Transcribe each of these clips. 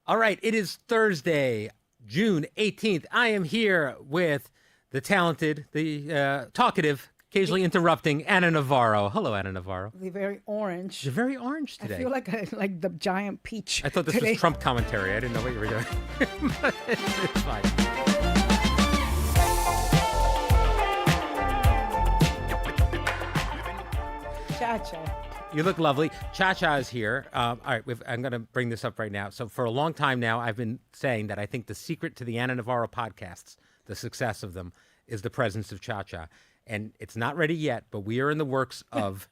All right, it is Thursday, June 18th. I am here with the talented, the talkative, occasionally interrupting Ana Navarro. Hello, Ana Navarro. The very orange. You're very orange I today. feel like the giant peach. I thought this today. was Trump commentary. I didn't know what you were doing. But it's fine. Cha-cha. You look lovely. Cha-Cha is here. All right, I'm going to bring this up right now. So for a long time now, I've been saying that I think the secret to the Ana Navarro podcasts, the success of them, is the presence of Cha-Cha. And it's not ready yet, but we are in the works of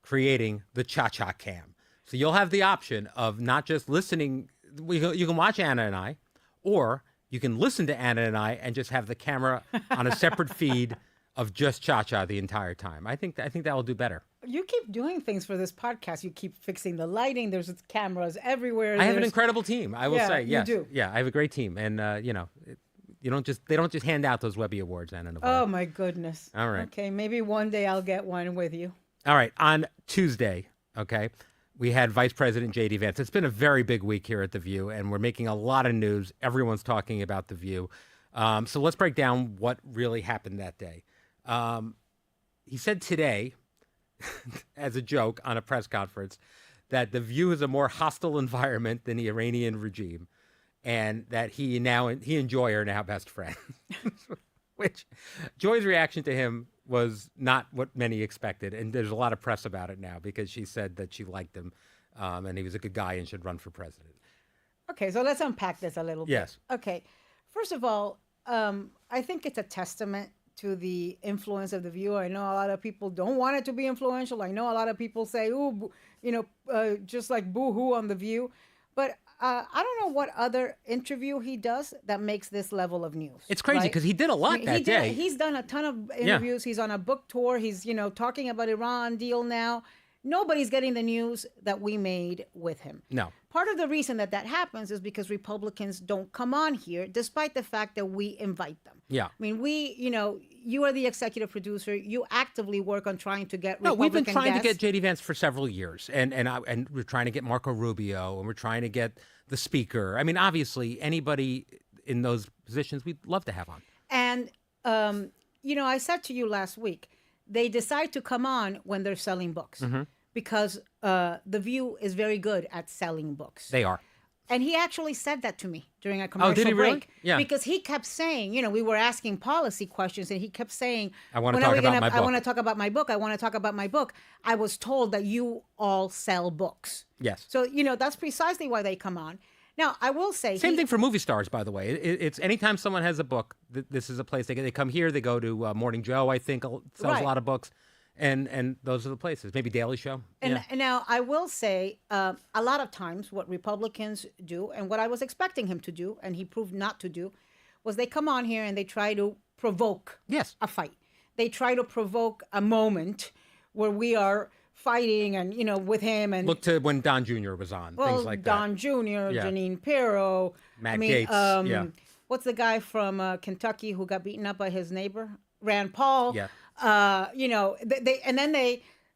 creating the Cha-Cha cam. So you'll have the option of not just listening. You can watch Ana and I, or you can listen to Ana and I and just have the camera on a separate feed of just Cha-Cha the entire time. I think that will do better. You keep doing things for this podcast. You keep fixing the lighting. There's cameras everywhere. I have an incredible team, I will say. Yes. You do. Yeah, I have a great team. And, they don't just hand out those Webby Awards, Ana Navarro. Oh, my goodness. All right. Okay, maybe one day I'll get one with you. All right. On Tuesday, okay, we had Vice President J.D. Vance. It's been a very big week here at The View, and we're making a lot of news. Everyone's talking about The View. So let's break down what really happened that day. He said today, as a joke on a press conference, that The View is a more hostile environment than the Iranian regime, and that he and Joy are now best friends. Which Joy's reaction to him was not what many expected, and there's a lot of press about it now because she said that she liked him, and he was a good guy and should run for president. Okay, so let's unpack this a little bit. Yes. Okay, first of all, I think it's a testament to the influence of The View. I know a lot of people don't want it to be influential. I know a lot of people say, "Ooh, just like boo-hoo on The View," but I don't know what other interview he does that makes this level of news. It's crazy because he did a lot that day. He's done a ton of interviews. Yeah. He's on a book tour. He's talking about Iran deal now. Nobody's getting the news that we made with him. No. Part of the reason that happens is because Republicans don't come on here, despite the fact that we invite them. Yeah. I mean, you are the executive producer. You actively work on trying to get Republican we've been trying guests. to get J.D. Vance for several years, and we're trying to get Marco Rubio, and we're trying to get the speaker. I mean, obviously, anybody in those positions we'd love to have on. And, I said to you last week, they decide to come on when they're selling books. Mm-hmm. Because The View is very good at selling books. They are. And he actually said that to me during a commercial did he break. really? Yeah. Because he kept saying, we were asking policy questions, and he kept saying, I want to talk about my book. I want to talk about my book. I want to talk about my book. I was told that you all sell books. Yes. So, that's precisely why they come on. Now, I will say... Same thing for movie stars, by the way. It's anytime someone has a book, this is a place. They come here, they go to Morning Joe, I think, sells a lot of books. And those are the places. Maybe Daily Show. And now I will say a lot of times what Republicans do, and what I was expecting him to do, and he proved not to do, was they come on here and they try to provoke a fight. They try to provoke a moment where we are fighting and, with him. And look to when Don Jr. was on, things like Don that. Jr., Janine Pirro. Matt Gaetz. What's the guy from Kentucky who got beaten up by his neighbor? Rand Paul. Yeah.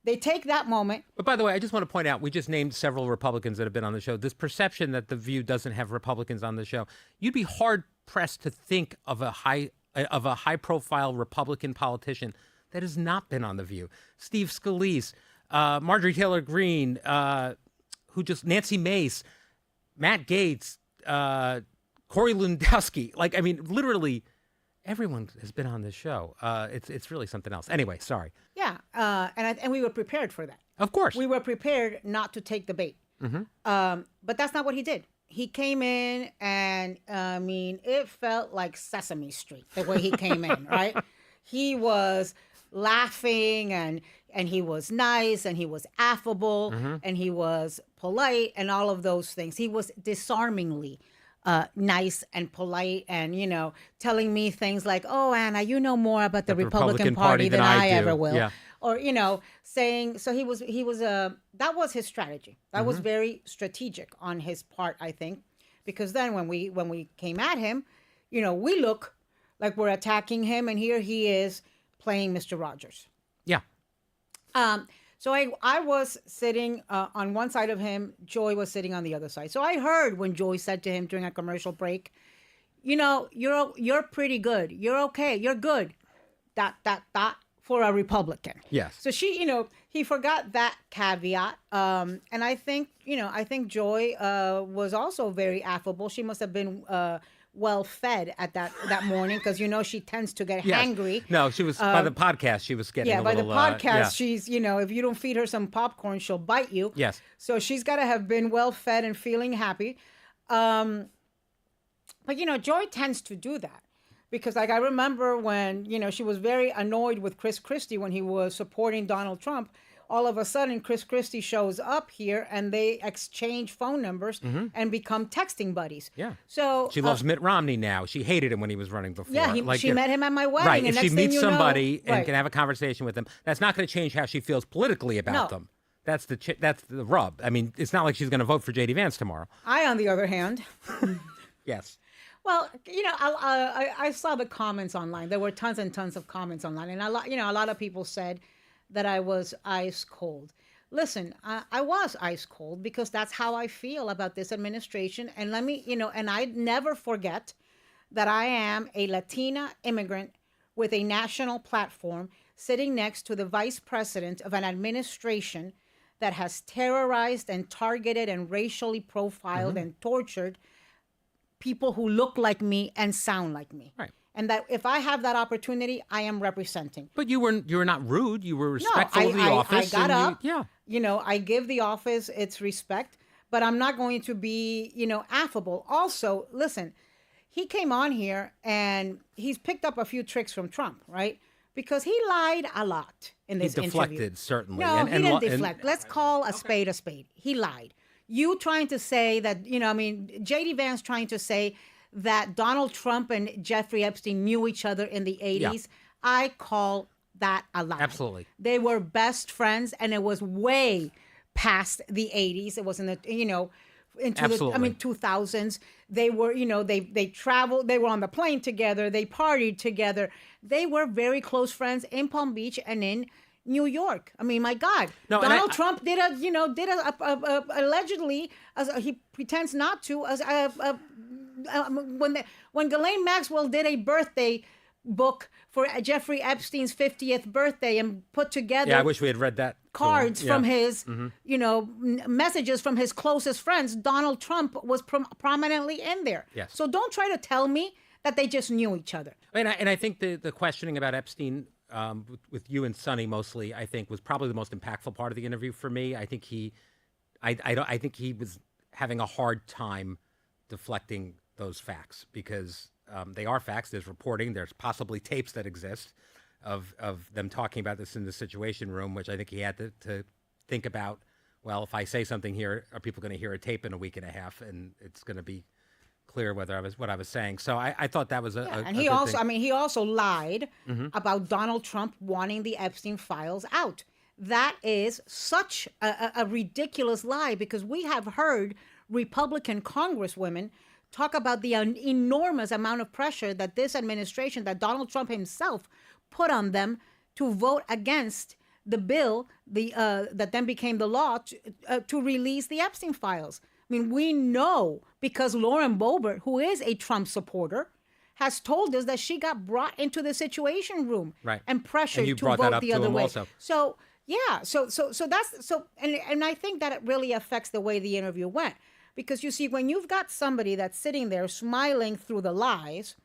They take that moment. But by the way, I just want to point out, we just named several Republicans that have been on the show. This perception that The View doesn't have Republicans on the show, you'd be hard pressed to think of a high profile Republican politician that has not been on The View. Steve Scalise, Marjorie Taylor Greene, Nancy Mace, Matt Gaetz, Corey Lewandowski. Literally. Everyone has been on this show. It's really something else. Anyway, sorry. Yeah, and we were prepared for that. Of course. We were prepared not to take the bait. Mm-hmm. But that's not what he did. He came in and, it felt like Sesame Street, the way he came in, right? He was laughing and he was nice and he was affable and he was polite and all of those things. He was disarmingly nice and polite and, telling me things like, "Oh, Ana, you know more about the Republican Party than I ever will." Yeah. Or, saying, so he was, that was his strategy. That was very strategic on his part, I think, because then when we came at him, we look like we're attacking him, and here he is playing Mr. Rogers. Yeah. So I was sitting on one side of him. Joy was sitting on the other side. So I heard when Joy said to him during a commercial break, you know, you're pretty good. You're okay. You're good. Dot for a Republican. Yes. So she, he forgot that caveat. And I think, I think Joy was also very affable. She must have been well fed at that morning because she tends to get Yes. hangry. No, she was by the podcast. She was getting Yeah, a by the little, podcast, yeah. she's, if you don't feed her some popcorn, she'll bite you. Yes. So she's got to have been well fed and feeling happy. But, Joy tends to do that because, like, I remember when, she was very annoyed with Chris Christie when he was supporting Donald Trump. All of a sudden, Chris Christie shows up here and they exchange phone numbers and become texting buddies. Yeah. So She loves Mitt Romney now. She hated him when he was running before. yeah, she met him at my wedding. Right. And If next she thing meets you know- somebody and Right. can have a conversation with them, that's not going to change how she feels politically about No. them. That's the rub. I mean, it's not like she's going to vote for J.D. Vance tomorrow. I, on the other hand, Yes. well, I saw the comments online. There were tons and tons of comments online, and a lot of people said that I was ice cold. Listen, I was ice cold because that's how I feel about this administration. And let me, and I never forget that I am a Latina immigrant with a national platform sitting next to the vice president of an administration that has terrorized and targeted and racially profiled and tortured people who look like me and sound like me. Right. And that if I have that opportunity, I am representing. But you were not rude. You were respectful of the I office. got and up. yeah. I give the office its respect, but I'm not going to be, affable. Also, listen, he came on here and he's picked up a few tricks from Trump, right? Because he lied a lot in this He deflected, interview. certainly. No, he didn't deflect. Let's call a spade a spade. He lied. You trying to say that, J.D. Vance trying to say that Donald Trump and Jeffrey Epstein knew each other in the 80s. Yeah. I call that a lie. Absolutely. They were best friends, and it was way past the 80s. It was in the, into Absolutely. the 2000s. They were, they traveled, they were on the plane together, they partied together. They were very close friends in Palm Beach and in New York. I mean, my God, No, and Donald Trump did allegedly, as he pretends not to, when Ghislaine Maxwell did a birthday book for Jeffrey Epstein's 50th birthday and put together Yeah, I wish we had read that. cards Yeah. from his, messages from his closest friends. Donald Trump was prominently in there. Yes. So don't try to tell me that they just knew each other. And I think the questioning about Epstein with you and Sonny mostly, I think, was probably the most impactful part of the interview for me. I think I think he was having a hard time deflecting those facts because they are facts. There's reporting. There's possibly tapes that exist of them talking about this in the Situation Room, which I think he had to think about. Well, if I say something here, are people going to hear a tape in a week and a half, and it's going to be clear what I was saying. So I thought that was And he also, he also lied about Donald Trump wanting the Epstein files out. That is such a ridiculous lie because we have heard Republican congresswomen talk about the enormous amount of pressure that this administration, that Donald Trump himself put on them to vote against the bill that then became the law to release the Epstein files. I mean, we know because Lauren Boebert, who is a Trump supporter, has told us that she got brought into the Situation Room Right. and pressured And you to brought that vote up the to other him way. also. So yeah, so that's and I think that it really affects the way the interview went because you see when you've got somebody that's sitting there smiling through the lies,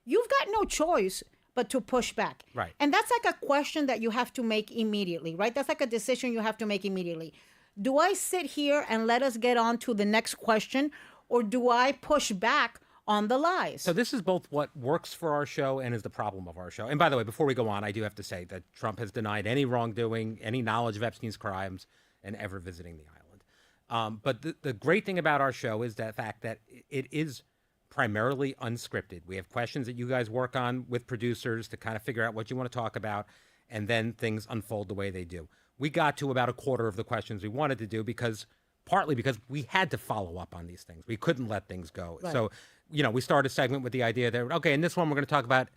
you've got no choice but to push back. Right. And that's like a question that you have to make immediately, right? That's like a decision you have to make immediately. Do I sit here and let us get on to the next question, or do I push back on the lies? So this is both what works for our show and is the problem of our show. And by the way, before we go on, I do have to say that Trump has denied any wrongdoing, any knowledge of Epstein's crimes, and ever visiting the island. But the great thing about our show is the fact that it is primarily unscripted. We have questions that you guys work on with producers to kind of figure out what you want to talk about, and then things unfold the way they do. We got to about a quarter of the questions we wanted to do partly because we had to follow up on these things. We couldn't let things go. Right. So, we started a segment with the idea that, okay, in this one, we're going to talk about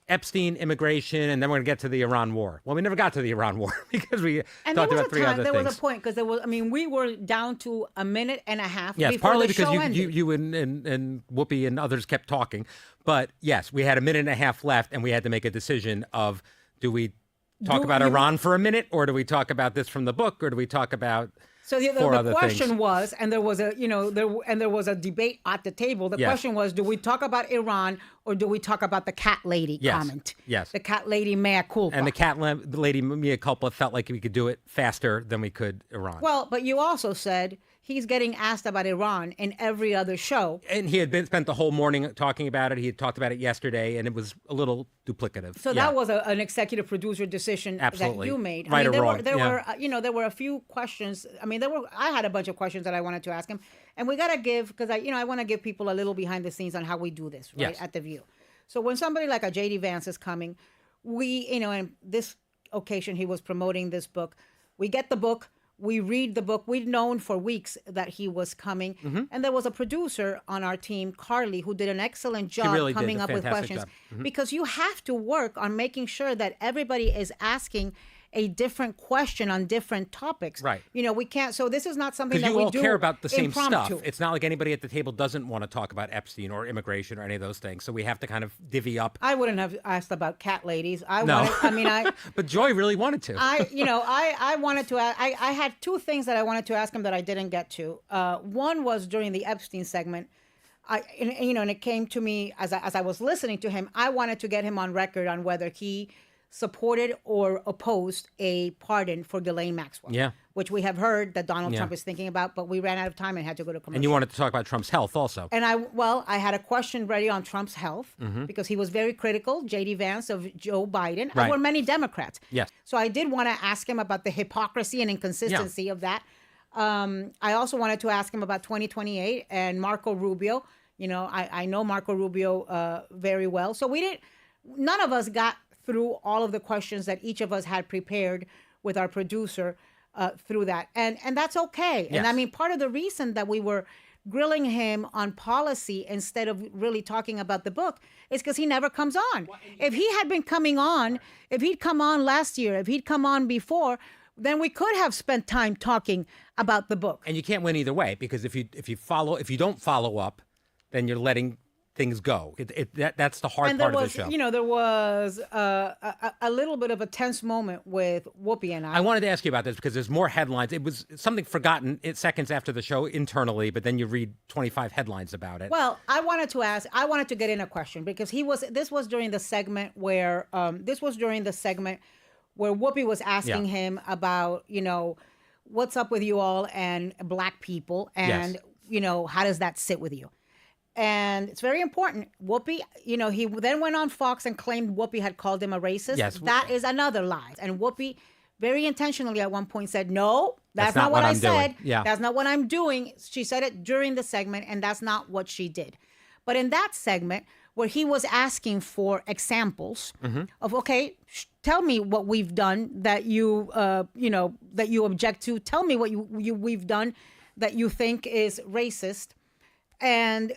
Epstein, immigration, and then we're going to get to the Iran war. Well, we never got to the Iran war because we And talked there was about a three time, other there things. was a point because there was. I mean, we were down to a minute and a half. Yes, before partly the because show you ended. and Whoopi and others kept talking. But yes, we had a minute and a half left, and we had to make a decision of do we talk Do about you- Iran for a minute, or do we talk about this from the book, or do we talk about So four the other question things? was, and there was a, there was a debate at the table. The Yes. question was, do we talk about Iran or do we talk about the cat lady Yes. comment? Yes. The cat lady mea culpa. And the lady Mia Culpa felt like we could do it faster than we could Iran. Well, but you also said he's getting asked about Iran in every other show. And he had spent the whole morning talking about it. He had talked about it yesterday, and it was a little duplicative. So Yeah. that was an executive producer decision Absolutely. that you made. Right or there wrong, Were, there yeah. were, there were a few questions. I mean, I had a bunch of questions that I wanted to ask him, and we gotta give because I want to give people a little behind the scenes on how we do this, right? Yes. At the View. So when somebody like a JD Vance is coming, we, and this occasion he was promoting this book. We get the book. We read the book. We'd known for weeks that he was coming. Mm-hmm. And there was a producer on our team, Carly, who did an excellent job really did coming a up with fantastic questions. job. Because you have to work on making sure that everybody is asking a different question on different topics. Right. We can't. So this is not something Because that you we all do care about the same impromptu. stuff. It's not like anybody at the table doesn't want to talk about Epstein or immigration or any of those things. So we have to kind of divvy up. I wouldn't have asked about cat ladies. No. I But Joy really wanted to. I wanted to. I had two things that I wanted to ask him that I didn't get to. One was during the Epstein segment. And it came to me as I was listening to him. I wanted to get him on record on whether he supported or opposed a pardon for Ghislaine Maxwell. Yeah. Which we have heard that Donald Yeah. Trump is thinking about, but we ran out of time and had to go to commercial. And you wanted to talk about Trump's health also. And I had a question ready on Trump's health because he was very critical, JD Vance, of Joe Biden, as Right. were many Democrats. Yes. So I did want to ask him about the hypocrisy and inconsistency of that. I also wanted to ask him about 2028 and Marco Rubio. I know Marco Rubio very well. So none of us got through all of the questions that each of us had prepared with our producer through that. And that's okay. And Yes. I mean, part of the reason that we were grilling him on policy instead of really talking about the book is because he never comes on. If he had been coming on, if he'd come on last year, if he'd come on before, then we could have spent time talking about the book. And you can't win either way because if you don't follow up, then you're letting things go. That's the hard And there part was, of the show. there was a little bit of a tense moment with Whoopi and I wanted to ask you about this because there's more headlines. It was something forgotten seconds after the show internally, but then you read 25 headlines about it. Well, I wanted to get in a question because this was during the segment where Whoopi was asking Yeah. him about, what's up with you all and black people and, how does that sit with you? And it's very important. Whoopi, he then went on Fox and claimed Whoopi had called him a racist. Yes. That is another lie. And Whoopi very intentionally at one point said, no, that's not not what what I I'm doing. said. Yeah. That's not what I'm doing. She said it during the segment, and that's not what she did. But in that segment, where he was asking for examples of, okay, tell me what we've done that you object to. Tell me what we've done that you think is racist. And,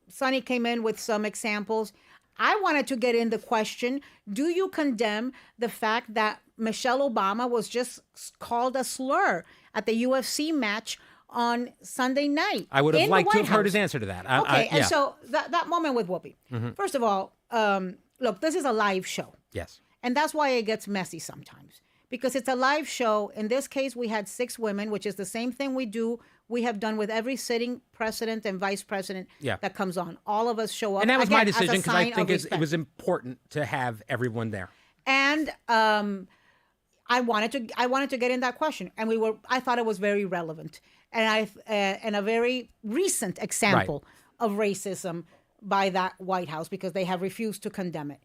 Sonny came in with some examples. I wanted to get in the question, do you condemn the fact that Michelle Obama was just called a slur at the UFC match on Sunday night? I would have in the liked to White have heard his House? answer to that. Okay, and yeah. so that moment with Whoopi. First of all, look, this is a live show. Yes. And that's why it gets messy sometimes. Because it's a live show. In this case, we had 6 women, which is the same thing we have done with every sitting president and vice president Yeah. that comes on. All of us show up. And that was again, my as a decision because I sign think of it respect. was important to have everyone there. And I wanted to get in that question, and I thought it was very relevant, and a very recent example of racism by that White House because they have refused to condemn it.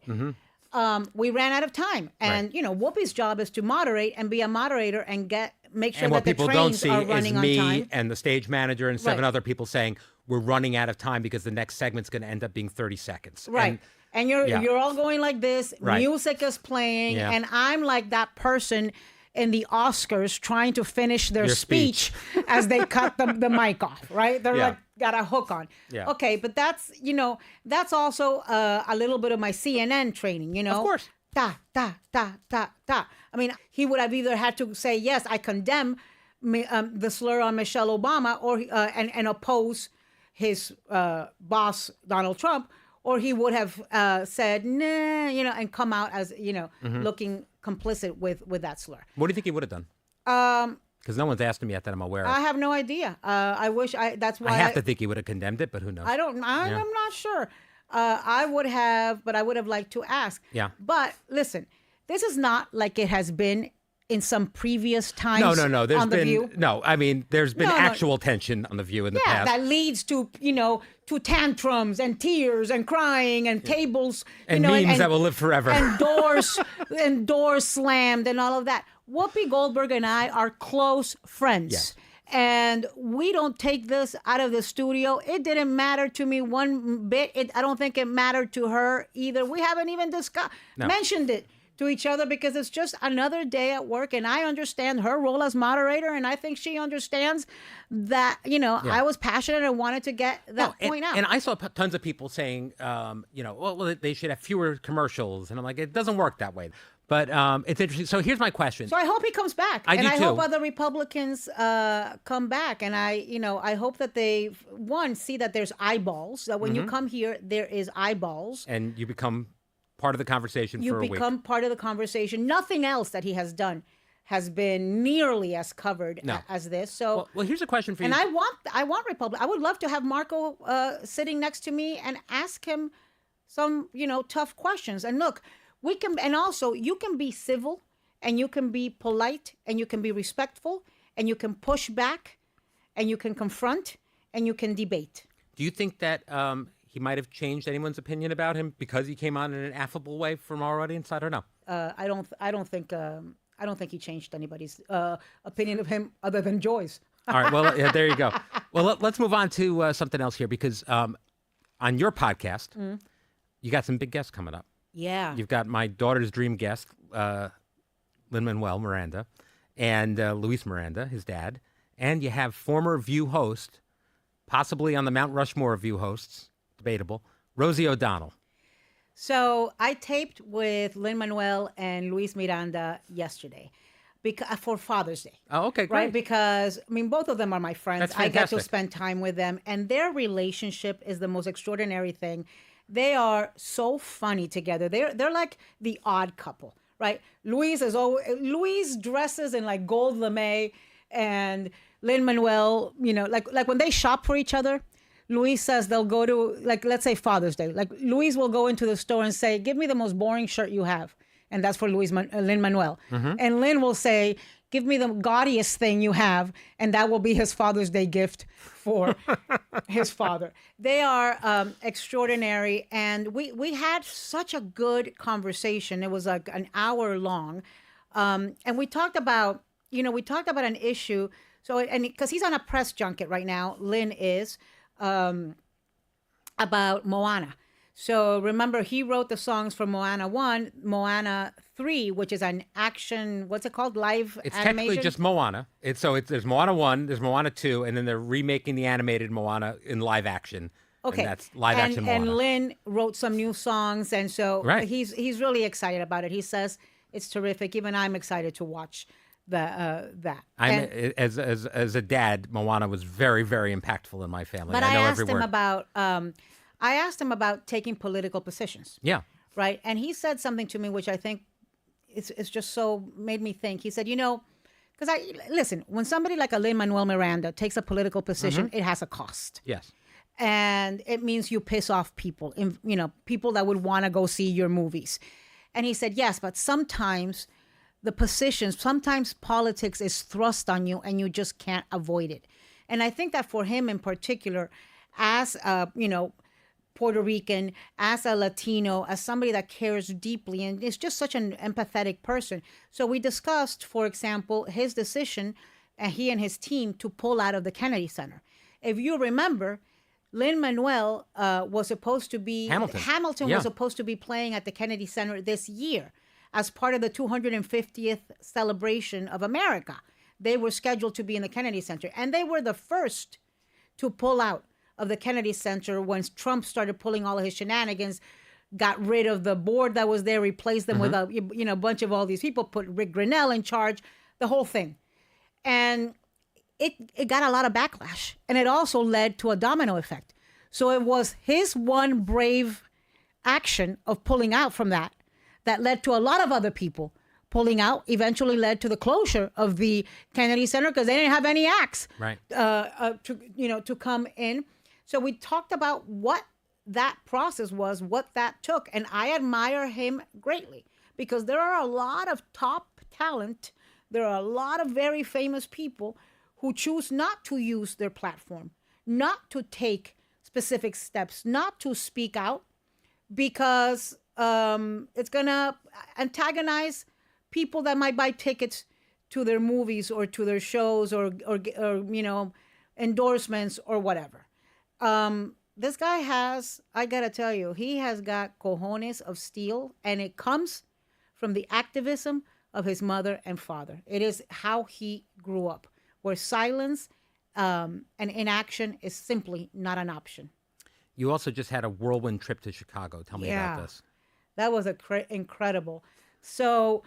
We ran out of time, and Whoopi's job is to moderate and be a moderator and make sure And what that the people don't trains see are is running on me time. and the stage manager and 7 Right. other people saying we're running out of time because the next segment's going to end up being 30 seconds. Right. And you're yeah. you're all going like this. Right. Music is playing, Yeah. and I'm like that person in the Oscars trying to finish their Your speech as they cut the mic off. Right? They're Yeah. like got a hook on. Yeah. Okay, but that's also a little bit of my CNN training. Of course. Ta, ta, ta, ta, ta. I mean, he would have either had to say, yes, I condemn the slur on Michelle Obama, or and oppose his boss, Donald Trump, or he would have said, nah, and come out as, looking complicit with that slur. What do you think he would have done? Because no one's asked him yet that I'm aware of. I have no idea. I wish that's why I have to think he would have condemned it, but who knows? I'm not sure. I would have, but I would have liked to ask. Yeah. But listen, this is not like it has been in some previous times. No. There's on The been View. no. I mean, there's been No. actual tension on the View in the Yeah, past. that leads to to tantrums and tears and crying and tables and memes that will live forever. and doors slammed and all of that. Whoopi Goldberg and I are close friends. Yes. And we don't take this out of the studio. It didn't matter to me one bit. I don't think it mattered to her either. We haven't even mentioned it to each other because it's just another day at work. And I understand her role as moderator. And I think she understands that, I was passionate and wanted to get that point out. And I saw tons of people saying, well, they should have fewer commercials. And I'm like, it doesn't work that way. But it's interesting. So here's my question. So I hope he comes back. I do I too. hope other Republicans come back. And I hope that they, see that there's eyeballs, that when you come here, there is eyeballs. And you become part of the conversation You for a week. become part of the conversation. Nothing else that he has done has been nearly as covered as this. So, well, here's a question for you. and I want Republic. I would love to have Marco sitting next to me and ask him some, tough questions. And look, we can, and also you can be civil and you can be polite and you can be respectful and you can push back and you can confront and you can debate. Do you think that he might have changed anyone's opinion about him because he came on in an affable way from our audience? I don't know. I don't think he changed anybody's opinion of him other than Joy's. All right. Well, yeah, there you go. Well, let's move on to something else here because on your podcast, you got some big guests coming up. Yeah. You've got my daughter's dream guest, Lin-Manuel Miranda, and Luis Miranda, his dad. And you have former View host, possibly on the Mount Rushmore of View hosts, debatable, Rosie O'Donnell. So I taped with Lin-Manuel and Luis Miranda yesterday for Father's Day. Oh, okay, great. Right? Because, both of them are my friends. That's I get fantastic. to spend time with them. And their relationship is the most extraordinary thing. They are so funny together. They're like the odd couple, right? Luis dresses in like gold lame, and Lin-Manuel, like when they shop for each other, Luis says they'll go to, like, let's say Father's Day. Like Luis will go into the store and say, give me the most boring shirt you have. And that's for Lin-Manuel. And Lin will say, give me the gaudiest thing you have. And that will be his Father's Day gift for his father. They are extraordinary. And we had such a good conversation. It was like an hour long. And we talked about an issue. So, and because he's on a press junket right now, Lin is, about Moana. So remember, he wrote the songs for Moana 1, Moana 3, which is an action, what's it called? Live It's animation? technically just Moana. There's Moana 1, there's Moana 2, and then they're remaking the animated Moana in live action. Okay. And that's live action Moana. And Lin wrote some new songs, and so Right. he's really excited about it. He says it's terrific. Even I'm excited to watch that. As a dad, Moana was very, very impactful in my family. But I know asked every word. I asked him about taking political positions. Yeah. Right. And he said something to me, which I think it's just so made me think. He said, because listen, when somebody like a Lin-Manuel Miranda takes a political position, it has a cost. Yes. And it means you piss off people, people that would want to go see your movies. And he said, yes, but sometimes sometimes politics is thrust on you and you just can't avoid it. And I think that for him in particular, as Puerto Rican, as a Latino, as somebody that cares deeply and is just such an empathetic person. So we discussed, for example, his decision, he and his team, to pull out of the Kennedy Center. If you remember, Lin-Manuel was supposed to be... Hamilton Yeah. was supposed to be playing at the Kennedy Center this year as part of the 250th celebration of America. They were scheduled to be in the Kennedy Center, and they were the first to pull out of the Kennedy Center when Trump started pulling all of his shenanigans, got rid of the board that was there, replaced them with a bunch of all these people, put Rick Grinnell in charge, the whole thing. And it got a lot of backlash. And it also led to a domino effect. So it was his one brave action of pulling out from that led to a lot of other people pulling out, eventually led to the closure of the Kennedy Center because they didn't have any acts Right. to come in. So we talked about what that process was, what that took. And I admire him greatly because there are a lot of top talent. There are a lot of very famous people who choose not to use their platform, not to take specific steps, not to speak out because it's going to antagonize people that might buy tickets to their movies or to their shows or endorsements or whatever. This guy has, I gotta tell you, he has got cojones of steel, and it comes from the activism of his mother and father. It is how he grew up, where silence and inaction is simply not an option. You also just had a whirlwind trip to Chicago. Tell me about this. That was incredible. So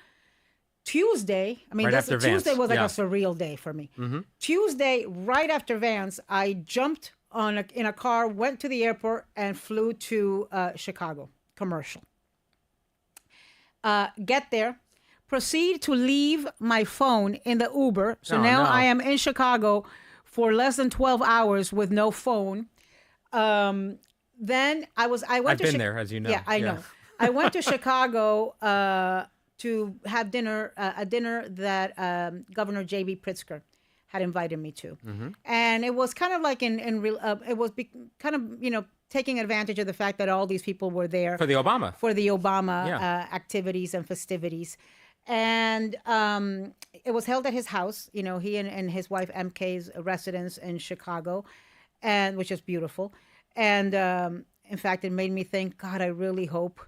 Tuesday, Right after Vance. Tuesday was like a surreal day for me. Tuesday, right after Vance, I jumped in a car, went to the airport, and flew to Chicago commercial. Get there, proceed to leave my phone in the Uber. So now I am in Chicago for less than 12 hours with no phone. Then I've been there, as you know. Yeah, I know. I went to Chicago to have dinner, a dinner that Governor J.B. Pritzker had invited me to, and it was kind of like it was kind of taking advantage of the fact that all these people were there For the Obama. activities and festivities, and it was held at his house. He and his wife MK's residence in Chicago, and which is beautiful. And in fact, it made me think, God, I really hope.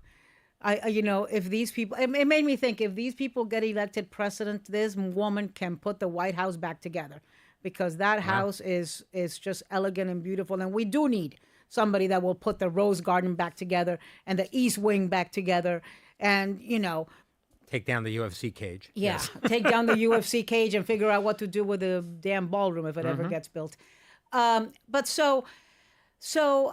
If these people, it made me think, if these people get elected president, this woman can put the White House back together, because that house is just elegant and beautiful. And we do need somebody that will put the Rose Garden back together and the East Wing back together. And, take down the UFC cage. Yeah. Take down the UFC cage and figure out what to do with the damn ballroom if it ever gets built. So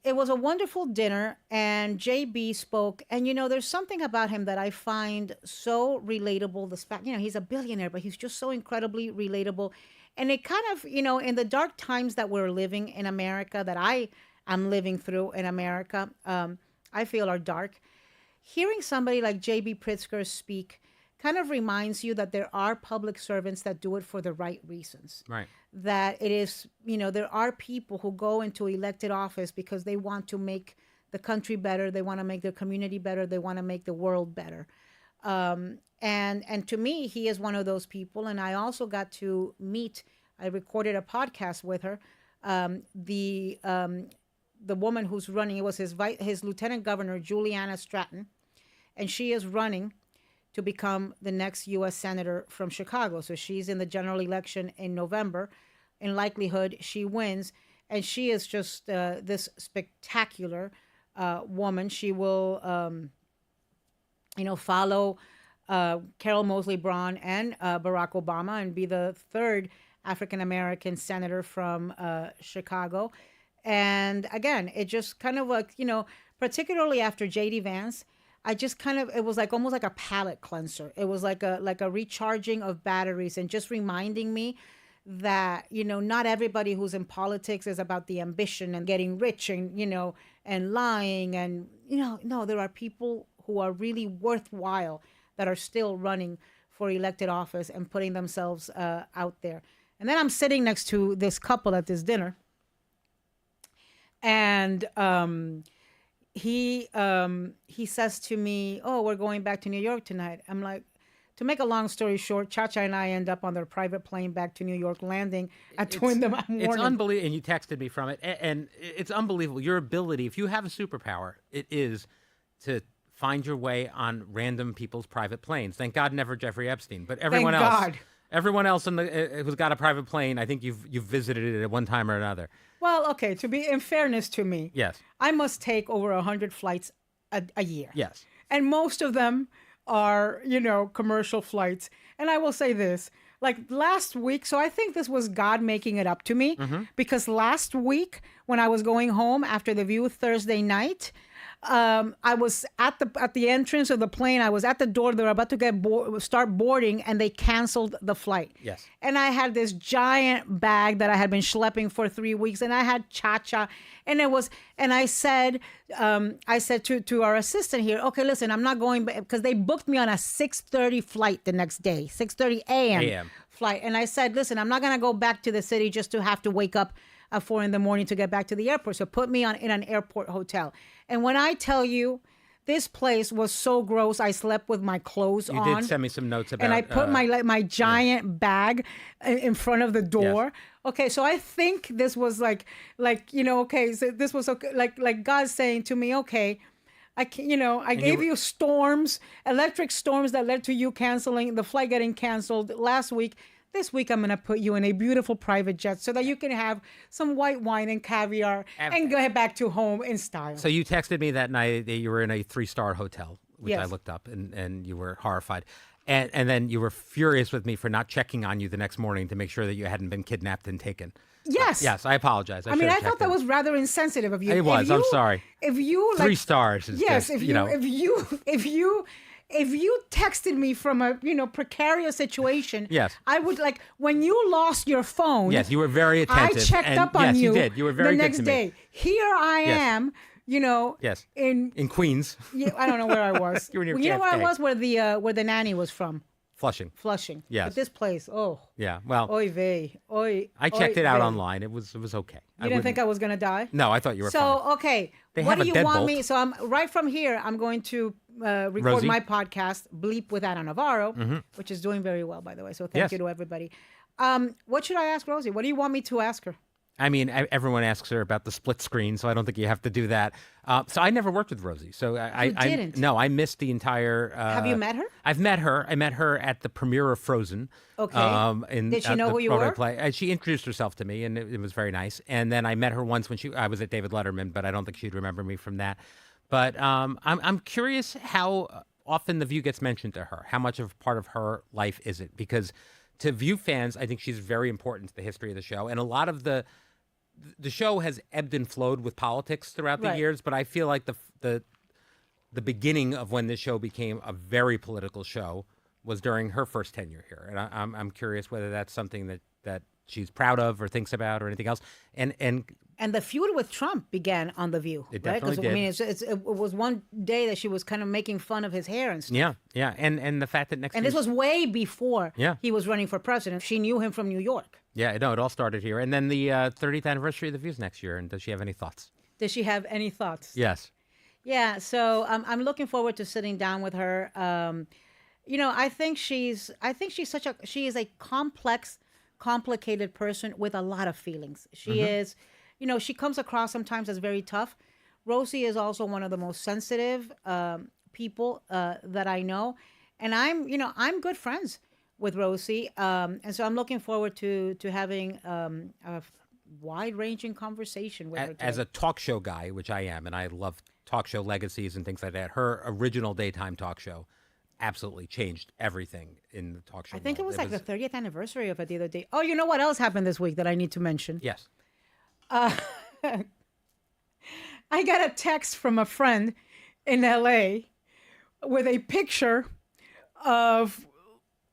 it was a wonderful dinner, and JB spoke, and there's something about him that I find so relatable. This fact, he's a billionaire, but he's just so incredibly relatable, and it kind of, in the dark times that we're living in America, that I am living through in America, I feel are dark. Hearing somebody like JB Pritzker speak kind of reminds you that there are public servants that do it for the right reasons. Right. That it is, there are people who go into elected office because they want to make the country better. They want to make their community better. They want to make the world better. And to me, he is one of those people. And I also got to meet, I recorded a podcast with her, the woman who's running, it was his lieutenant governor, Juliana Stratton. And she is running to become the next U.S. Senator from Chicago. So she's in the general election in November. In likelihood, she wins. And she is just this spectacular woman. She will, follow Carol Moseley Braun and Barack Obama and be the third African-American senator from Chicago. And again, it just kind of like, particularly after J.D. Vance, I just it was like almost like a palate cleanser. It was like a recharging of batteries and just reminding me that, not everybody who's in politics is about the ambition and getting rich and, and lying. And, no, there are people who are really worthwhile that are still running for elected office and putting themselves out there. And then I'm sitting next to this couple at this dinner. And, he says to me, "Oh, we're going back to New York tonight." I'm like, to make a long story short, Chacha and I end up on their private plane back to New York, landing at 2 a.m. It's unbelievable, and you texted me from it, and it's unbelievable. Your ability, if you have a superpower, it is to find your way on random people's private planes. Thank God, never Jeffrey Epstein, but everyone else. Everyone else who's got a private plane, I think you've visited it at one time or another. Well, okay, to be in fairness to me, Yes. I must take over 100 flights a year. Yes. And most of them are, commercial flights. And I will say this, like last week, so I think this was God making it up to me because last week when I was going home after the View Thursday night, I was at the entrance of the plane. I was at the door. They were about to start boarding, and they canceled the flight. Yes. And I had this giant bag that I had been schlepping for 3 weeks, and I had cha-cha, and I said to our assistant here, okay, listen, I'm not going because they booked me on a 6:30 flight the next day, 6:30 a.m. flight, and I said, listen, I'm not gonna go back to the city just to have to wake up at 4 a.m. to get back to the airport. So put me in an airport hotel. And when I tell you, this place was so gross, I slept with my clothes on. You did send me some notes about. And I put my giant bag in front of the door. Yes. Okay, so I think this was okay. So this was okay, like God saying to me, okay, I gave you storms, electric storms that led to you canceling the flight, getting canceled last week. This week, I'm going to put you in a beautiful private jet so that you can have some white wine and caviar and go back to home in style. So you texted me that night that you were in a 3-star hotel, which I Yes. looked up, and you were horrified. And then you were furious with me for not checking on you the next morning to make sure that you hadn't been kidnapped and taken. Yes. Yes, I apologize. I mean, I thought that was rather insensitive of you. It was. I'm sorry. If you 3 stars is yes, just, if you texted me from a precarious situation, Yes. I would when you lost your phone. Yes, you were very attentive. I checked and up on yes, you. you did. You were very the good next to me. day. Here I Yes. am. Yes. In Queens, I don't know where I was. You were near You know where I JFK. was? Where the nanny was from. Flushing. Flushing. Yes. But this place, Yeah. Well, oy vey, oy. I checked oy it out vey. online. It was okay. You didn't think I was gonna die? No, I thought you were fine. So okay, They what have do a you want deadbolt. me? So I'm right from here. I'm going to record Rosie? my podcast, Bleep with Ana Navarro, which is doing very well, by the way. So thank Yes. you to everybody. What should I ask Rosie? What do you want me to ask her? I mean, everyone asks her about the split screen, so I don't think you have to do that. So I never worked with Rosie. So I didn't? No, I missed the entire. Have you met her? I've met her. I met her at the premiere of Frozen. Okay. Did she know the who you Broadway were? Play. She introduced herself to me, and it was very nice. And then I met her once when I was at David Letterman, but I don't think she'd remember me from that. But I'm curious how often The View gets mentioned to her. How much of part of her life is it? Because to View fans, I think she's very important to the history of the show, and a lot of the show has ebbed and flowed with politics throughout the Right. years, but I feel like the beginning of when this show became a very political show was during her first tenure here, and I'm curious whether that's something that she's proud of or thinks about or anything else. And And the feud with Trump began on The View, It right? definitely I mean, did. it was one day that she was kind of making fun of his hair and stuff. yeah, and the fact that next And this year's- was way before Yeah. he was running for president. She knew him from New York. yeah, no, it all started here, and then the 30th anniversary of The View's next year. And does she have any thoughts? Does she have any thoughts? Yes. Yeah, so I'm looking forward to sitting down with her. I think she is a complex, complicated person with a lot of feelings. She is, she comes across sometimes as very tough. Rosie is also one of the most sensitive people that I know, and I'm good friends with Rosie, and so I'm looking forward to having a wide-ranging conversation with her. As today. a talk show guy, which I am, and I love talk show legacies and things like that, her original daytime talk show absolutely changed everything in the talk show. I think it world. was the 30th anniversary of it the other day. Oh, you know what else happened this week that I need to mention? Yes. I got a text from a friend in LA with a picture of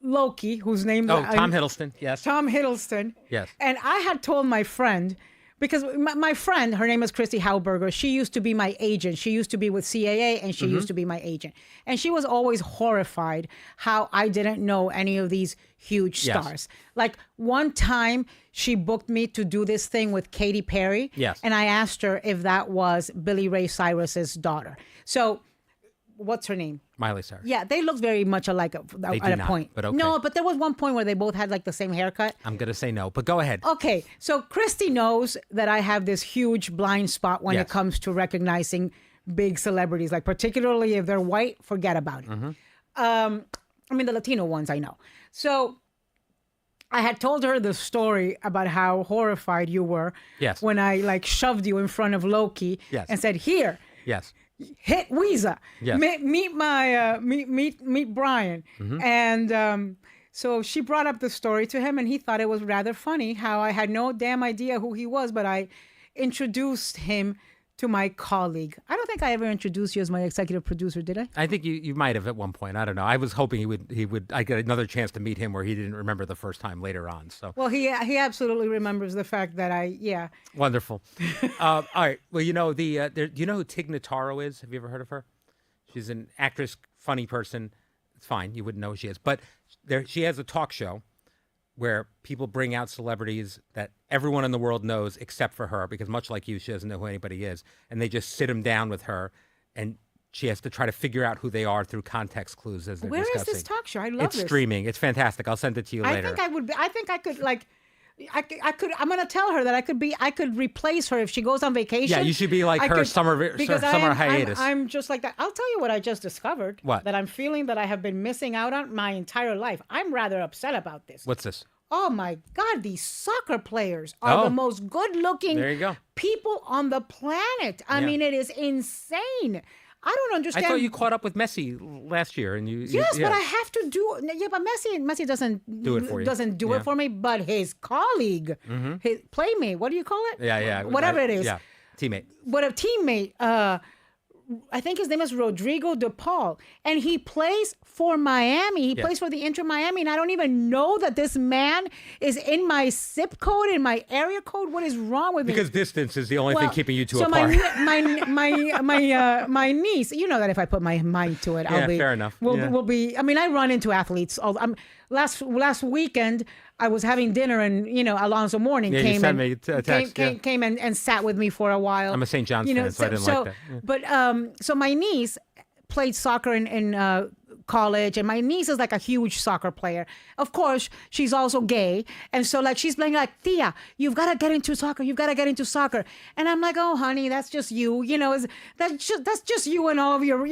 Loki, whose name Oh, Tom Hiddleston. Yes. Tom Hiddleston. Yes. And I had told my friend, because my friend, her name is Christy Hauberger. She used to be my agent. She used to be with CAA, and she used to be my agent. And she was always horrified how I didn't know any of these huge Yes. stars. Like one time, she booked me to do this thing with Katy Perry. Yes. And I asked her if that was Billy Ray Cyrus's daughter. So, what's her name? Miley Cyrus. Yeah, they look very much alike at do a not, point. but okay. No, but there was one point where they both had like the same haircut. I'm going to say no, but go ahead. Okay, so Christy knows that I have this huge blind spot when Yes. it comes to recognizing big celebrities, like particularly if they're white, forget about it. Mm-hmm. I mean, the Latino ones I know. So I had told her the story about how horrified you were Yes. when I like shoved you in front of Loki Yes. and said, "Here, Yes. hit Weezer, Yes. meet Brian." Mm-hmm. And so she brought up the story to him, and he thought it was rather funny how I had no damn idea who he was, but I introduced him to my colleague. I don't think I ever introduced you as my executive producer, did I? I think you might have at one point. I don't know. I was hoping he would I get another chance to meet him where he didn't remember the first time later on. So Well, he absolutely remembers the fact that yeah. wonderful. All right. Well, you know do you know who Tig Notaro is? Have you ever heard of her? She's an actress, funny person. It's fine. You wouldn't know who she is, but she has a talk show where people bring out celebrities that everyone in the world knows except for her, because much like you, she doesn't know who anybody is. And they just sit them down with her, and she has to try to figure out who they are through context clues as they're Where is discussing. this talk show? I love It's this. streaming. It's fantastic. I'll send it to you later. I think I could like. I could. I'm gonna tell her that I could replace her if she goes on vacation. Yeah, you should be like I her could- summer because hiatus. I'm just like that. I'll tell you what I just discovered. What? That I'm feeling that I have been missing out on my entire life. I'm rather upset about this. What's this? Oh my God, these soccer players are Oh. the most good-looking There you go. people on the planet. I Yeah. mean, it is insane. I don't I understand. thought you caught up with Messi last year, and you. Yes, yeah. but I have to do. Yeah, but Messi doesn't Do it for you. Doesn't do Yeah. it for me. But his colleague, his playmate, what do you call it? Yeah. Whatever it is. Yeah, teammate. What a teammate. I think his name is Rodrigo De Paul, and he plays for Miami. He Yeah. plays for the Inter Miami, and I don't even know that this man is in my zip code, in my area code. What is wrong with me? Because distance is the only thing keeping you two so apart. my niece, you know that if I put my mind to it, I'll Yeah, be fair enough. We'll, Yeah. we'll be. I mean, I run into athletes. Last weekend, I was having dinner, and Alonzo Mourning Yeah, you came sent and me a text, came and sat with me for a while. I'm a St. John's fan, so I didn't like that. Yeah. But so my niece played soccer in college, and my niece is like a huge soccer player. Of course, she's also gay, and so like she's playing like, Tia, you've got to get into soccer. You've got to get into soccer. And I'm like, oh, honey, that's just you. That's just you and all of your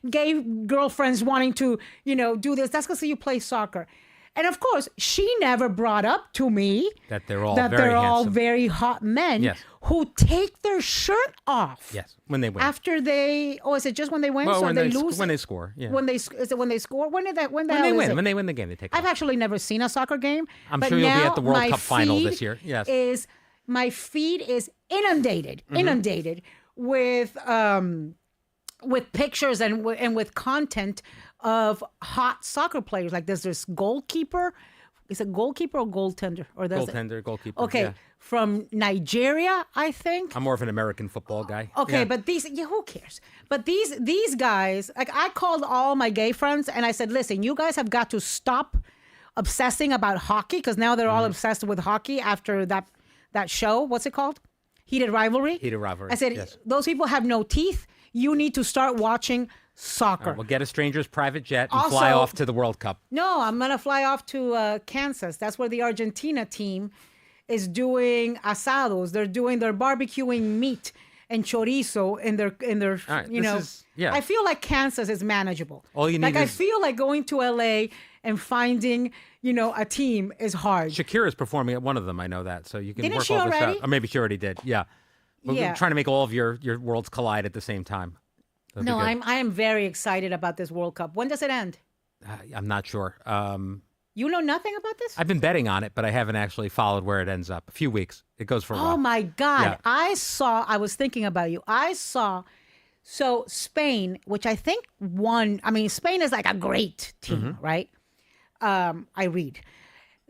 gay girlfriends wanting to do this. That's because you play soccer. And of course, she never brought up to me That they're all that very they're all handsome. very hot men Yes. who take their shirt off. Yes, when they win. After they, is it just when they win? Well, so when they they lose. when they score. Yeah. Is it when they score? When the When hell they is win. it? When they win the game, they take. I've off. actually never seen a soccer game. I'm but sure you'll be now at the World my Cup final feed this year. Yes. My feed is inundated with pictures and with content of hot soccer players. Like there's this goalkeeper. Is it goalkeeper or goaltender? Or there's Goaltender, goalkeeper. Okay, yeah. from Nigeria, I think. I'm more of an American football guy. Okay, Yeah. but who cares? But these guys, like I called all my gay friends and I said, listen, you guys have got to stop obsessing about hockey, because now they're Mm-hmm. all obsessed with hockey after that show. What's it called? Heated Rivalry. Heated Rivalry, I said, yes. those people have no teeth. You need to start watching soccer. We'll get a stranger's private jet and Also- fly off to the World Cup. No, I'm gonna fly off to Kansas. That's where the Argentina team is doing asados. They're barbecuing meat and chorizo in their All right, this is- yeah. I feel like Kansas is manageable. All you need I is- feel like going to LA and finding a team is hard. Shakira's performing at one of them. I know that, so you can Didn't work she all this already? out. Or maybe she already did. Yeah. We're Yeah. trying to make all of your worlds collide at the same time. That'd be No, good. I am very excited about this World Cup. When does it end? I'm not sure. You know nothing about this? I've been betting on it, but I haven't actually followed where it ends up. A few weeks. It goes for a while. Oh my God. Yeah. I was thinking about you. So Spain, which I think won, I mean, Spain is like a great team, Mm-hmm. right? I read.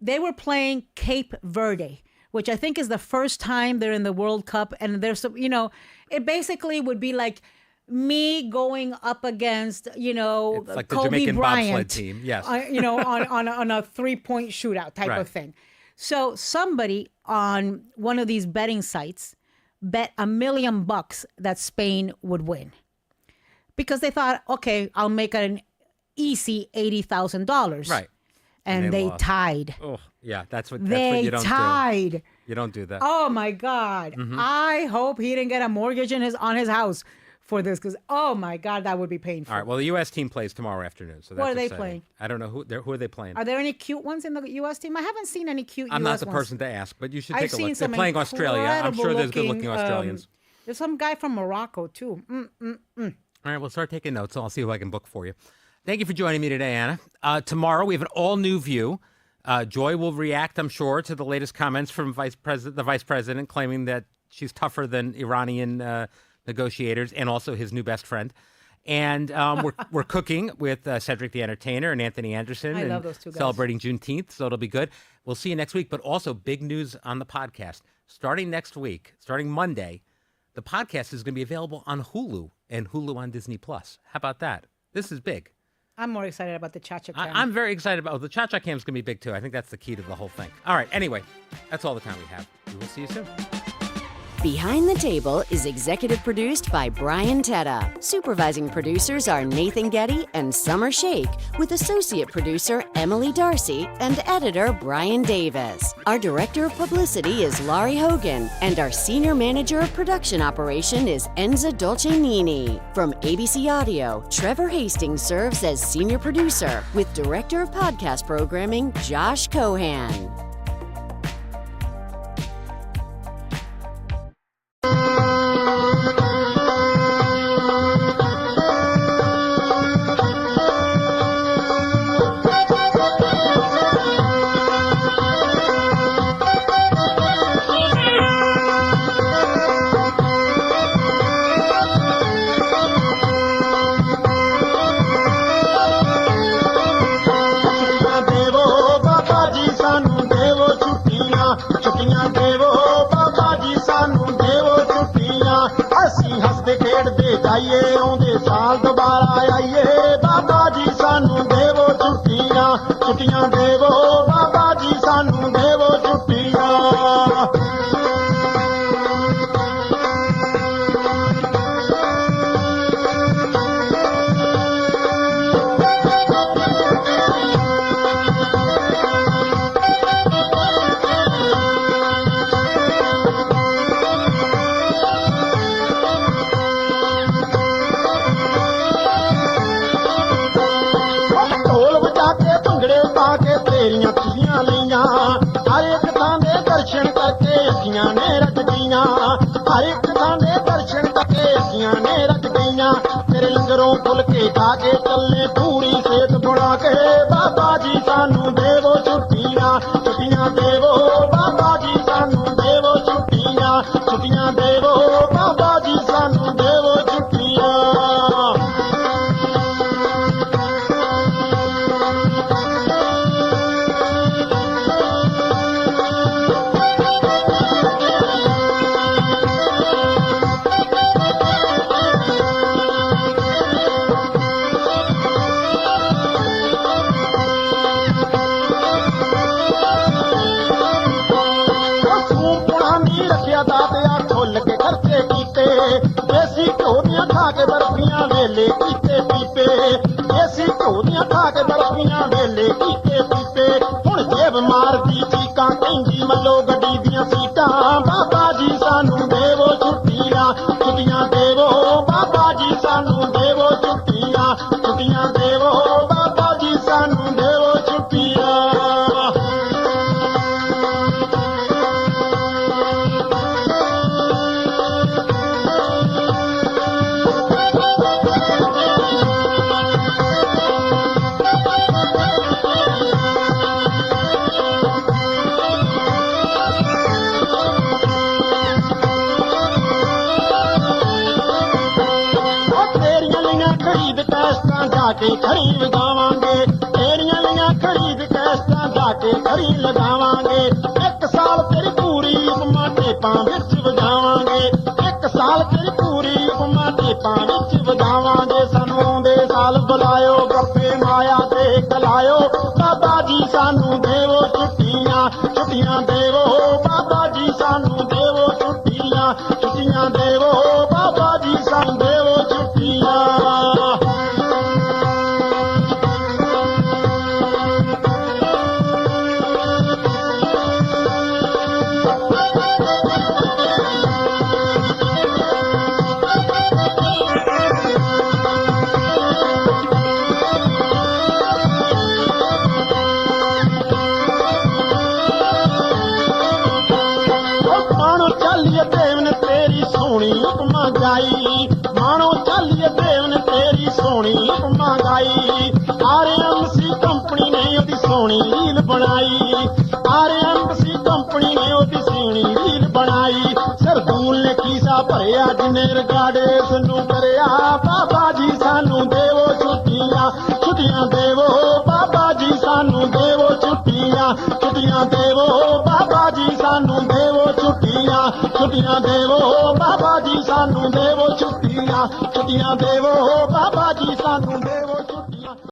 They were playing Cape Verde, which I think is the first time they're in the World Cup. And there's some, it basically would be like me going up against, It's like the Kobe Jamaican Bryant, bobsled team, yes. on a 3-point shootout type Right. of thing. So somebody on one of these betting sites bet $1 million that Spain would win, because they thought, okay, I'll make an easy $80,000. Right. And And they they lost. tied. Oh, yeah. That's what They you don't do. You don't do that. Oh my God! Mm-hmm. I hope he didn't get a mortgage on his house for this because, oh my God, that would be painful. All right. Well, the U.S. team plays tomorrow afternoon. So that's What are they exciting. playing? I don't know who are they playing. Are there any cute ones in the U.S. team? I haven't seen any cute I'm U.S. not the ones. person to ask, but you should I've take a seen look. They're some playing Australia. I'm sure there's good-looking Australians. There's some guy from Morocco, too. All right, we'll start taking notes. I'll see who I can book for you. Thank you for joining me today, Anna. Tomorrow, we have an all-new View. Joy will react, I'm sure, to the latest comments from the vice president claiming that she's tougher than Iranian negotiators and also his new best friend. And we're cooking with Cedric the Entertainer and Anthony Anderson. I and love those two guys. Celebrating Juneteenth, so it'll be good. We'll see you next week, but also big news on the podcast. Starting next week, starting Monday, the podcast is going to be available on Hulu and Hulu on Disney+. How about that? This is big. I'm more excited about the Cha-Cha Cam. I'm very excited about the Cha-Cha Cam is going to be big, too. I think that's the key to the whole thing. All right, anyway, that's all the time we have. We will see you soon. Behind the Table is executive produced by Brian Tetta. Supervising producers are Nathan Getty and Summer Shake, with associate producer Emily Darcy and editor Brian Davis. Our director of publicity is Laurie Hogan, and our senior manager of production operation is Enza Dolcenini. From ABC Audio, Trevor Hastings serves as senior producer, with director of podcast programming Josh Cohan. ਛੁੱਟੀਆਂ ਦੇਵੋ ਬਾਬਾ ਜੀ ਸਾਨੂੰ ਦੇਵੋ ਛੁੱਟੀਆਂ ਅਸੀਂ ਹੱਸਦੇ ਖੇਡਦੇ ਜਾਈਏ ਆਉਂਦੇ ਸਾਲ ਦੁਬਾਰਾ ਆਈਏ ਬਾਬਾ ਜੀ ਸਾਨੂੰ ਦੇਵੋ ਛੁੱਟੀਆਂ ਦੇਵੋ ਬਾਬਾ ਜੀ ਸਾਨੂੰ ਦੇਵੋ ਛੁੱਟੀਆਂ ਤੇਰੀਆਂ ਖੁਸ਼ੀਆਂ ਲਈਆਂ ਹਰ ਇੱਕ ਥਾਂ ਦੇ ਦਰਸ਼ਨ ਕਰਕੇ ਅੱਖੀਆਂ ਨੇ ਰੱਜ ਗਈਆਂ ਹਰ ਇੱਕ ਥਾਂ ਦੇ ਦਰਸ਼ਨ ਕਰਕੇ ਅੱਖੀਆਂ ਨੇ ਰੱਜ ਗਈਆਂ ਤੇਰੇ ਲੰਗਰੋਂ ਫੁੱਲ ਕੇ ਖਾ ਕੇ ਚੱਲੇ ਪੂਰੀ ਸਿਹਤ ਬਣਾ ਕੇ ਬਾਬਾ ਜੀ ਸਾਨੂੰ ਦੇਵੋ ਛੁੱਟੀਆਂ ਦੇਵੋ ਬਾਬਾ ਜੀ ਸਾਨੂੰ ਦੇਵੋ ਛੁੱਟੀਆਂ ਦੇਵੋ ਬਾਬਾ ਜੀ ਸਾਨੂੰ ਦੇਵੋ ਛੁੱਟੀਆਂ ਕੇ ਖਰਚੇ ਕੀਤੇ ਦੇਸੀ ਘਿਓ ਦੀਆਂ ਖਾ ਕੇ ਬਰਫੀਆਂ ਵੇਲੇ ਕੀਤੇ ਪੀਪੇ ਦੇਸੀ ਘਿਓ ਦੀਆਂ ਖਾ ਕੇ ਬਰਫੀਆਂ ਵੇਲੇ ਕੀਤੇ ਪੀਪੇ ਹੁਣ ਜੇਬ ਮਾਰਦੀ ਚੀਕਾਂ ਕਹਿੰਦੀ ਮੱਲੋ ਗੱਡੀ ਦੀਆਂ ਸੀਟਾਂ ਬਾਬਾ ਜੀ ਸਾਨੂੰ ਦੇਵੋ ਛੁੱਟੀਆਂ ਦੇਵੋ ਬਾਬਾ ਜੀ ਸਾਨੂੰ ਦੇਵੋ ਛੁੱਟੀਆਂ ਦੇਵੋ ਬਾਬਾ ਜੀ ਸਾਨੂੰ ਦੇਵੋ ਛੁੱਟੀਆਂ ਜਾ ਕੇ ਖੜੀ ਲਗਾਵਾਂਗੇ ਤੇਰੀਆਂ ਲੀਆਂ ਖਰੀਦ ਕੈਸਟਾਂ ਜਾ ਕੇ ਖੜੀ ਲਗਾਵਾਂਗੇ ਇੱਕ ਸਾਲ ਤੇਰੀ ਪੂਰੀ ਉਪਮਾ ਟੇਪਾਂ ਵਿੱਚ ਵਜਾਵਾਂਗੇ ਇੱਕ ਸਾਲ ਤੇਰੀ ਪੂਰੀ ਉਪਮਾ ਟੇਪਾਂ ਵਿੱਚ ਵਜਾਵਾਂਗੇ ਸਾਨੂੰ ਆਉਂਦੇ ਸਾਲ ਬੁਲਾਇਓ ਗੱਪੇ ਮਾਇਆ ਤੇ ਕਲਾਇਓ ਬਾਬਾ ਜੀ ਸਾਨੂੰ ਦੇਵੋ ਛੁੱਟੀਆਂ ਦੇਵੋ ਬਾਬਾ ਜੀ ਸਾਨੂੰ ਦੇਵੋ ਛੁੱਟੀਆਂ ਦੇਵੋ ਬਾਬਾ ਜੀ ਸਾਨੂੰ ਦੇਵੋ ਛੁੱਟੀਆਂ ਉਪਮਾ ਗਾਈ ਮਾਣੋ ਚੱਲੀਏ ਦੇਵ ਨੇ ਤੇਰੀ ਸੋਹਣੀ ਉਪਮਾ ਗਾਈ ਆਰਐਮਸੀ ਕੰਪਨੀ ਨੇ ਉਹਦੀ ਸੋਹਣੀ ਰੀਲ ਬਣਾਈ ਆਰਐਮਸੀ ਕੰਪਨੀ ਨੇ ਉਹਦੀ ਸੋਹਣੀ ਰੀਲ ਬਣਾਈ ਸਰਦੂਲ ਨੇ ਕੀਸਾ ਭਰਿਆ ਜਿਨੇ ਰਗਾੜੇ ਨੂੰ ਕਰਿਆ ਬਾਬਾ ਜੀ ਸਾਨੂੰ ਦੇਵੋ ਛੁੱਟੀਆਂ ਛੁੱਟੀਆਂ ਦੇਵੋ ਬਾਬਾ ਜੀ ਸਾਨੂੰ ਦੇਵੋ ਛੁੱਟੀਆਂ ਛੁੱਟੀਆਂ ਦੇਵੋ ਬਾਬਾ ਜੀ ਸਾਨੂੰ ਦੇਵੋ ਛੁੱਟੀਆਂ ਛੁੱਟੀਆਂ ਦੇਵੋ ਬਾਬਾ ਜੀ ਸਾਨੂੰ ਦੇਵੋ ਛੁੱਟੀਆਂ ਛੁੱਟੀਆਂ ਦੇਵੋ ਬਾਬਾ ਜੀ ਸਾਨੂੰ ਦੇਵੋ